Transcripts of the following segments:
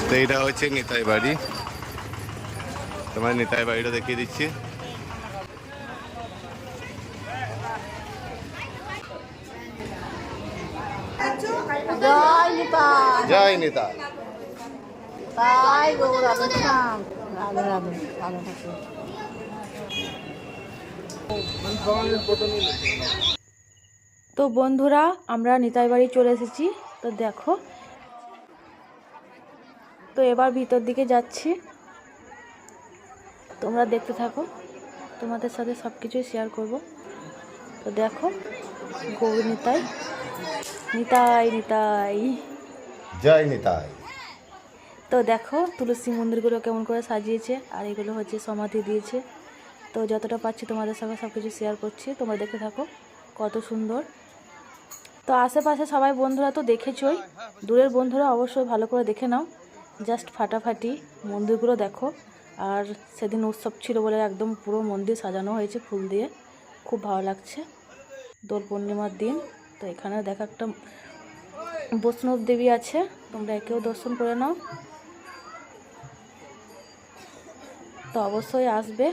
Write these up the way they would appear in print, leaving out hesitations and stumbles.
তো এইটা হচ্ছে নিতাই বাড়ি, তোমার নিতাই বাড়িটা দেখিয়ে দিচ্ছি। জয় নিতাই। জয় নিতাই। তাই গো, রাধে শ্যাম। রাধে রাধে, ভালো থাকো। তো বন্ধুরা, আমরা নিতাই বাড়ি চলে এসেছি। তো দেখো, তো এবার ভিতর দিকে যাচ্ছি, তোমরা দেখতে থাকো, তোমাদের সাথে সব কিছুই শেয়ার করব। তো দেখো, গৌর নিতাই, নিতাই নিতাই। জয় নিতাই। তো দেখো তুলসী মন্দিরগুলো কেমন করে সাজিয়েছে, আর এগুলো হচ্ছে সমাধি দিয়েছে। তো যতটা পাচ্ছি তোমাদের সঙ্গে সব কিছু শেয়ার করছি, তোমরা দেখতে থাকো কত সুন্দর। তো আশেপাশে সবাই বন্ধুরা তো দেখেছই, দূরের বন্ধুরা অবশ্যই ভালো করে দেখে নাও। জাস্ট ফাটাফাটি মন্দিরগুলো দেখো। আর সেদিন উৎসব ছিল বলে একদম পুরো মন্দির সাজানো হয়েছে ফুল দিয়ে, খুব ভালো লাগছে। দোল পূর্ণিমার দিন। তো এখানে দেখো একটা বৈষ্ণব দেবী আছে, তোমরা একেও দর্শন করে নাও। তো অবশ্যই আসবে,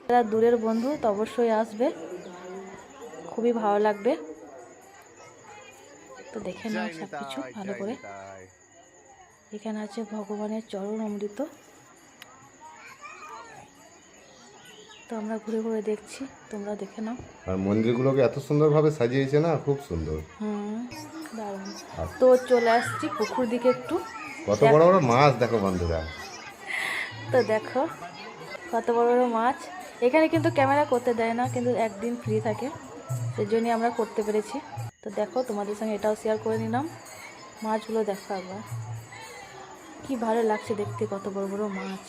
যারা দূরের বন্ধু তো অবশ্যই আসবে, খুবই ভালো লাগবে। তো দেখে নাও সব কিছু ভালো করে। এখানে আছে ভগবানের চরণ অমৃত। তো আমরা ঘুরে ঘুরে দেখছি, তোমরা দেখে নাও। আর মন্দিরগুলোকে এত সুন্দরভাবে সাজিয়েছে না, খুব সুন্দর। দারুণ। তো চলে আসছি পুকুর দিকে একটু। কত বড় বড় মাছ দেখো বন্ধুরা। তো দেখো কত বড় বড় মাছ। এখানে কিন্তু ক্যামেরা করতে দেয় না, কিন্তু একদিন ফ্রি থাকে, সেজন্যই আমরা করতে পেরেছি। তো দেখো তোমাদের সঙ্গে এটাও শেয়ার করে নিলাম। মাছগুলো দেখো একবার, কি ভালো লাগছে দেখতে, কত বড় বড় মাছ।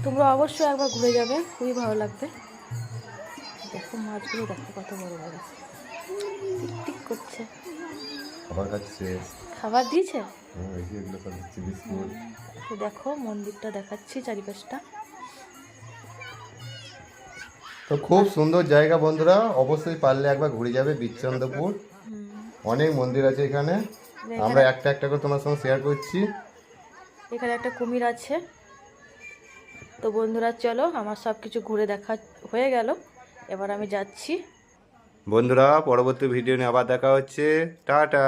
তোমরা অবশ্যই একবার ঘুরে যাবে, খুবই ভালো লাগবে। দেখো মাছগুলো দেখো কত বড় বড়, টিক টিক করছে। খাবার খাচ্ছে। খাবার দিয়েছে। তো দেখো মন্দিরটা দেখাচ্ছি চারিপাশটা। তো খুব সুন্দর জায়গা বন্ধুরা, অবশ্যই পারলে একবার ঘুরে যাবে বিচ্চন্দ্রপুর। অনেক মন্দির আছে এখানে, আমরা একটা একটা করে তোমার সঙ্গে শেয়ার করছি। এখানে একটা কুমির আছে। তো বন্ধুরা চলো, আমার সব কিছু ঘুরে দেখা হয়ে গেল, এবার আমি যাচ্ছি। বন্ধুরা পরবর্তী ভিডিও নিয়ে আবার দেখা হচ্ছে। টাটা।